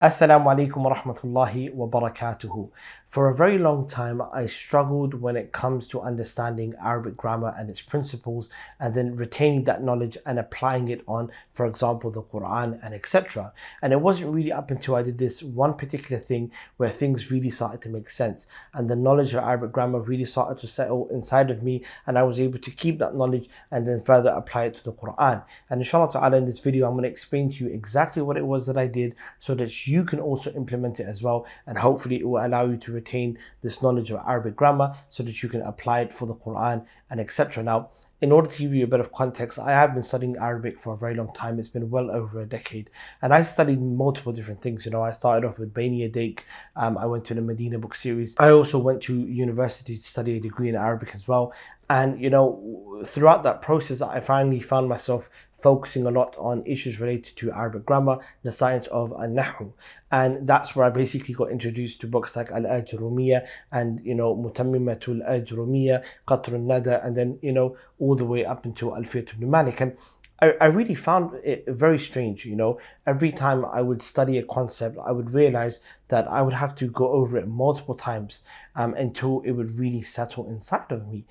Assalamu alaikum wa rahmatullahi wa barakatuhu. For a very long time, I struggled when it comes to understanding Arabic grammar and its principles, and then retaining that knowledge and applying it on, for example, the Quran and etc. And it wasn't really up until I did this one particular thing where things really started to make sense, and the knowledge of Arabic grammar really started to settle inside of me, and I was able to keep that knowledge and then further apply it to the Quran. And inshallah ta'ala, in this video, I'm going to explain to you exactly what it was that I did so that you can also implement it as well, and hopefully it will allow you to retain this knowledge of Arabic grammar so that you can apply it for the Quran and etc. Now, in order to give you a bit of context, I have been studying Arabic for a very long time. It's been well over a decade, and I studied multiple different things. I started off with Baini Yadayk. I went to the Medina book series. I also went to university to study a degree in Arabic as well. And throughout that process, I finally found myself focusing a lot on issues related to Arabic grammar, the science of Nahu. And that's where I basically got introduced to books like Al-Ajurumiyya and, Mutammimatul Ajurumiyya, Qatr al-Nada, and then, all the way up until Alfiyat ibn Malik. And I really found it very strange. Every time I would study a concept, I would realize that I would have to go over it multiple times until it would really settle inside of me.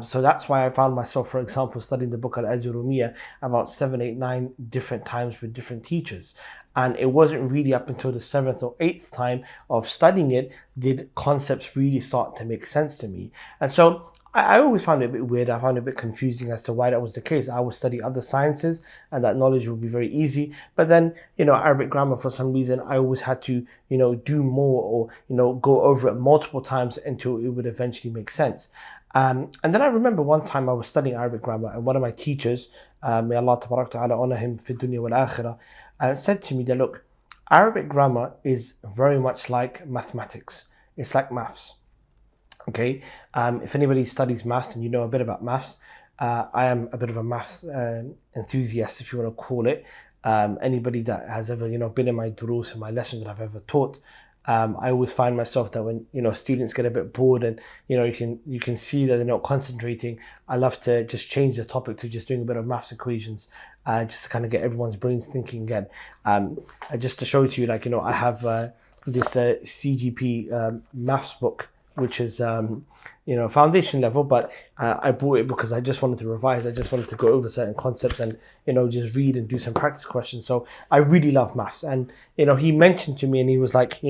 So that's why I found myself, for example, studying the book Al-Ajurumiyya about 7, 8, 9 different times with different teachers. And it wasn't really up until the 7th or 8th time of studying it did concepts really start to make sense to me. And so I always found it a bit weird. I found it a bit confusing as to why that was the case. I would study other sciences and that knowledge would be very easy. But then, Arabic grammar, for some reason, I always had to, do more or, go over it multiple times until it would eventually make sense. And then I remember one time I was studying Arabic grammar, and one of my teachers, may Allah tabarak ta'ala honor him fi dunya wal akhirah, said to me that, look, Arabic grammar is very much like mathematics. It's like maths. Okay, if anybody studies maths and you know a bit about maths, I am a bit of a maths enthusiast, if you want to call it. Anybody that has ever, been in my durus and my lessons that I've ever taught, I always find myself that when students get a bit bored and you can see that they're not concentrating, I love to just change the topic to just doing a bit of maths equations, just to kind of get everyone's brains thinking again. Just to show it to you, I have this CGP maths book, which is foundation level, but I bought it because I just wanted to revise. I just wanted to go over certain concepts and just read and do some practice questions. So I really love maths. And he mentioned to me, and he was like,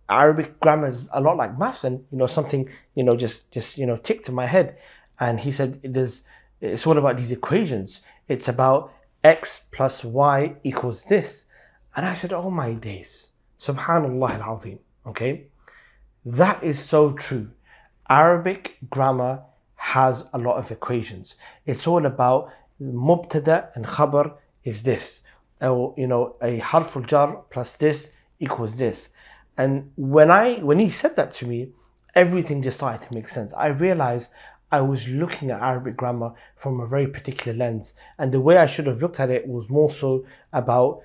Arabic grammar is a lot like maths, and something just ticked in my head. And he said it's all about these equations. It's about x plus y equals this. And I said, oh my days, subhanallah al-azim. Okay, that is so true. Arabic grammar has a lot of equations. It's all about mubtada and khabar is this. Or, a harful jar plus this equals this. And when he said that to me, everything just started to make sense. I realized I was looking at Arabic grammar from a very particular lens. And the way I should have looked at it was more so about,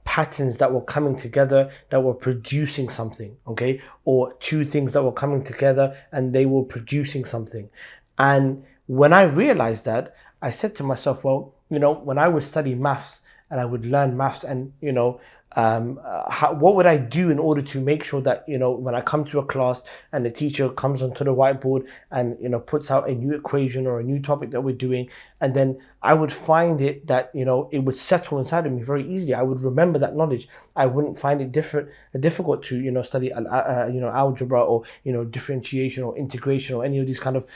patterns that were coming together, that were producing something, okay? Or two things that were coming together and they were producing something. And when I realized that, I said to myself, well, when I would study maths and I would learn maths and, what would I do in order to make sure that, when I come to a class and the teacher comes onto the whiteboard and, puts out a new equation or a new topic that we're doing, and then I would find it that, it would settle inside of me very easily. I would remember that knowledge. I wouldn't find it difficult to, study, algebra or, differentiation or integration or any of these kind of,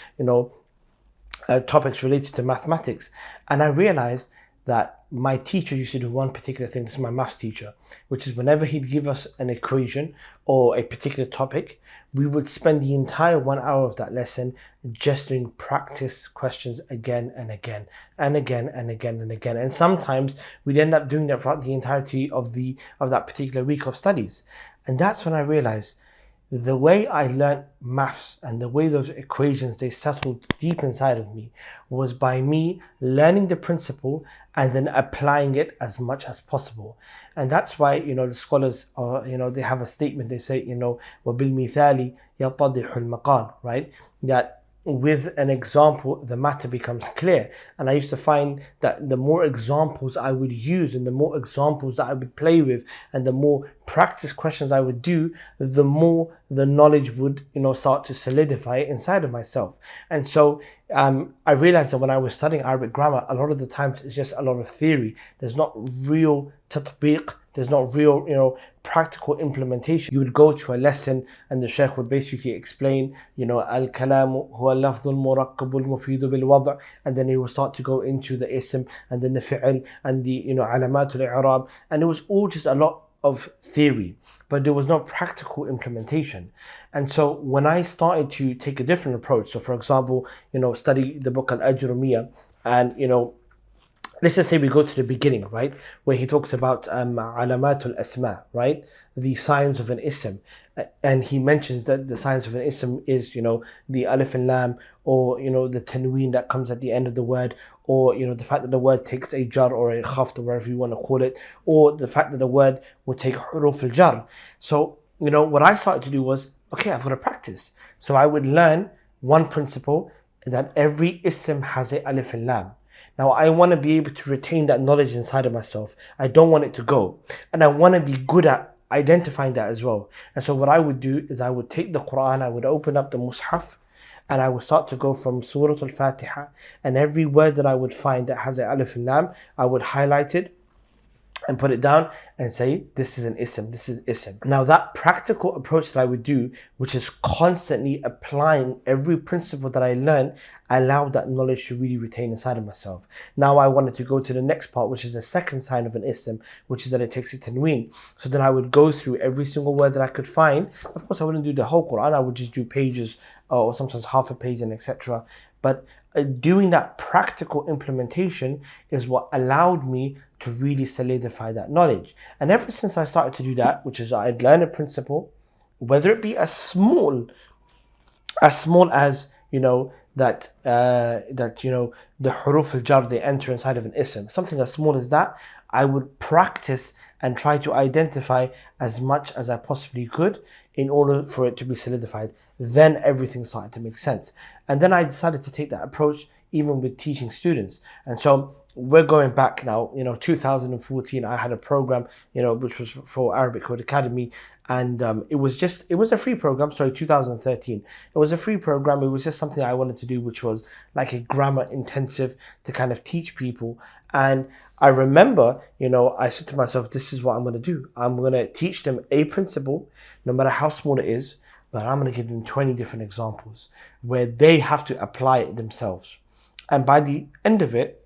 topics related to mathematics. And I realized that my teacher used to do one particular thing. This is my maths teacher, which is whenever he'd give us an equation or a particular topic, we would spend the entire 1 hour of that lesson just doing practice questions again and again and again and again and again. And sometimes we'd end up doing that throughout the entirety of that particular week of studies. And that's when I realized the way I learned maths and the way those equations, they settled deep inside of me was by me learning the principle and then applying it as much as possible. And that's why, the scholars are, they have a statement, they say, وَبِالْمِثَالِ يَتَّضِحُ الْمَقَالِ, right? That, with an example, the matter becomes clear. And I used to find that the more examples I would use and the more examples that I would play with and the more practice questions I would do, the more the knowledge would, start to solidify inside of myself. And so I realized that when I was studying Arabic grammar, a lot of the times it's just a lot of theory. There's not real tatbiq. There's not real, practical implementation. You would go to a lesson and the Shaykh would basically explain, al-kalamu huwa al-lafdhu al-murakkab al-mufidu bil-wad', and then he would start to go into the ism and then the fi'l and the, alamat al-i'rab, and it was all just a lot of theory, but there was no practical implementation. And so when I started to take a different approach, so for example, study the book Al-Ajrumiyya, and let's just say we go to the beginning, right, where he talks about alamatul asma, right, the signs of an ism, and he mentions that the signs of an ism is, the alif and lam, or the tanween that comes at the end of the word, or the fact that the word takes a jar or a khaft, or whatever you want to call it, or the fact that the word will take huruf al jar. So what I started to do was, okay, I've got to practice. So I would learn one principle, that every ism has a alif and lam. Now I want to be able to retain that knowledge inside of myself. I don't want it to go. And I want to be good at identifying that as well. And so what I would do is I would take the Quran, I would open up the Mus'haf, and I would start to go from Surah Al-Fatiha, and every word that I would find that has a alif and lam, I would highlight it and put it down and say, this is an ism, this is ism. Now that practical approach that I would do, which is constantly applying every principle that I learn, allowed that knowledge to really retain inside of myself. Now I wanted to go to the next part, which is the second sign of an ism, which is that it takes a tanween. So then I would go through every single word that I could find. Of course, I wouldn't do the whole Quran, I would just do pages or sometimes half a page and etc. But doing that practical implementation is what allowed me to really solidify that knowledge. And ever since I started to do that, which is I'd learn a principle, whether it be as small as that the huruf al-jar, they enter inside of an ism, something as small as that, I would practice and try to identify as much as I possibly could in order for it to be solidified. Then everything started to make sense. And then I decided to take that approach even with teaching students. And so we're going back now, 2014, I had a program, which was for Arabic Code Academy. And it was a free program, 2013. It was a free program. It was just something I wanted to do, which was like a grammar intensive to kind of teach people. And I remember, I said to myself, this is what I'm going to do. I'm going to teach them a principle, no matter how small it is, but I'm going to give them 20 different examples where they have to apply it themselves. And by the end of it,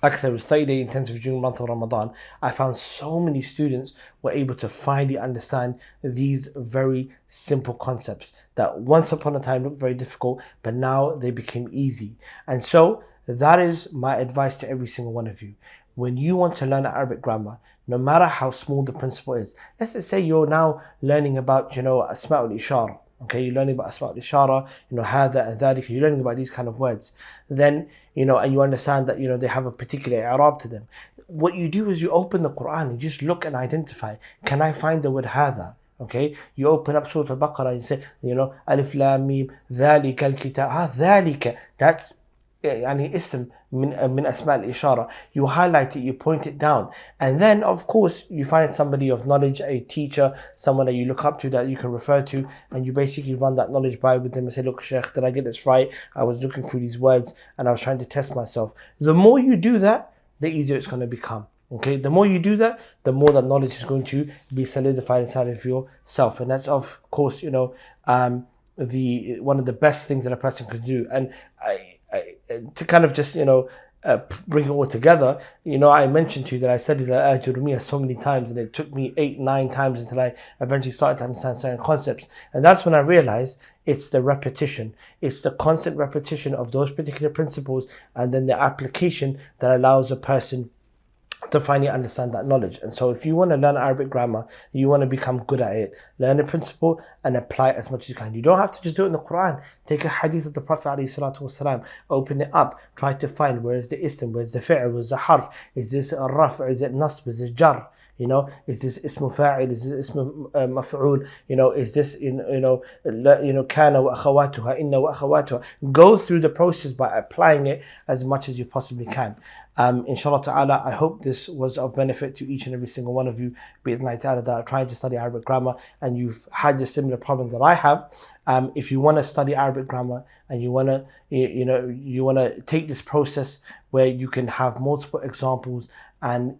like I said, it was 30-day intensive during the month of Ramadan. I found so many students were able to finally understand these very simple concepts that once upon a time looked very difficult, but now they became easy. And so that is my advice to every single one of you. When you want to learn Arabic grammar, no matter how small the principle is, let's just say you're now learning about, Asma'ul Ishara. Okay, you're learning about Asma'ul Ishara, Hada and Dhalika, you're learning about these kind of words. Then, and you understand that, they have a particular i'rab to them. What you do is you open the Quran and just look and identify, can I find the word Hada? Okay, you open up Surah Al-Baqarah and say, Alif Lam Mim, Dhalika al-Kitab, Dhalika, that's ism min asma' al-ishara. You highlight it, you point it down, and then of course you find somebody of knowledge, a teacher, someone that you look up to that you can refer to, and you basically run that knowledge by with them and say, look, Sheikh, did I get this right? I was looking through these words and I was trying to test myself. The more you do that, the easier it's going to become. Okay, the more you do that, the more that knowledge is going to be solidified inside of yourself, and that's of course the one of the best things that a person could do. And to kind of just bring it all together, I mentioned to you that I studied Al-Ajrumiyya so many times, and it took me 8-9 times until I eventually started to understand certain concepts. And that's when I realized it's the repetition, it's the constant repetition of those particular principles, and then the application that allows a person to finally understand that knowledge. And so if you want to learn Arabic grammar, you want to become good at it, learn a principle and apply it as much as you can. You don't have to just do it in the Quran. Take a hadith of the Prophet ﷺ, open it up, try to find where is the ism, where's the fi'l, where's the harf, is this a raf, is it nasb, is it jar? Is this ismu fa'il? Is this ismu maf'ul? Is this kana wa akhawatuha, inna wa akhawatuha. Go through the process by applying it as much as you possibly can. Inshallah ta'ala, I hope this was of benefit to each and every single one of you, bi'idhnillahi ta'ala, that are trying to study Arabic grammar and you've had the similar problem that I have. If you want to study Arabic grammar and you want to you want to take this process where you can have multiple examples and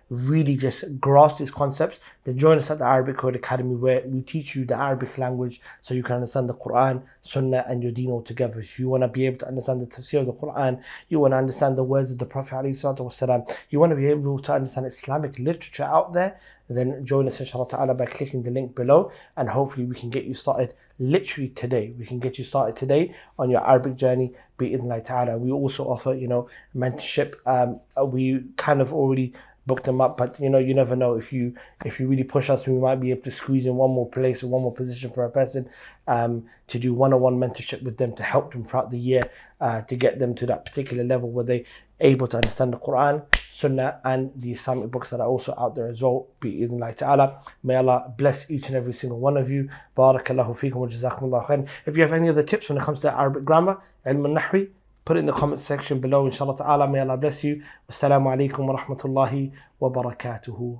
really just grasp these concepts, then join us at the Arabic Code Academy, where we teach you the Arabic language so you can understand the Quran, Sunnah and your deen all together. If you want to be able to understand the tafsir of the Quran, you want to understand the words of the Prophet ﷺ, you want to be able to understand Islamic literature out there, then join us inshallah ta'ala by clicking the link below, and hopefully we can get you started literally today. We can get you started today on your Arabic journey, bi'idhnillahi ta'ala. We also offer, mentorship. We kind of already booked them up, but you never know. If you really push us, we might be able to squeeze in one more place or one more position for a person to do one-on-one mentorship with them, to help them throughout the year, to get them to that particular level where they're able to understand the Quran, Sunnah and the Islamic books that are also out there as well, bi'idhnillahi ta'ala. May Allah bless each and every single one of you. Barakallahu feekum wa jazakumullahu khair. If you have any other tips when it comes to Arabic grammar, ilm al-nahwi, put it in the comment section below, inshallah ta'ala. May Allah bless you. Wassalamu alaikum wa rahmatullahi wa barakatuhu.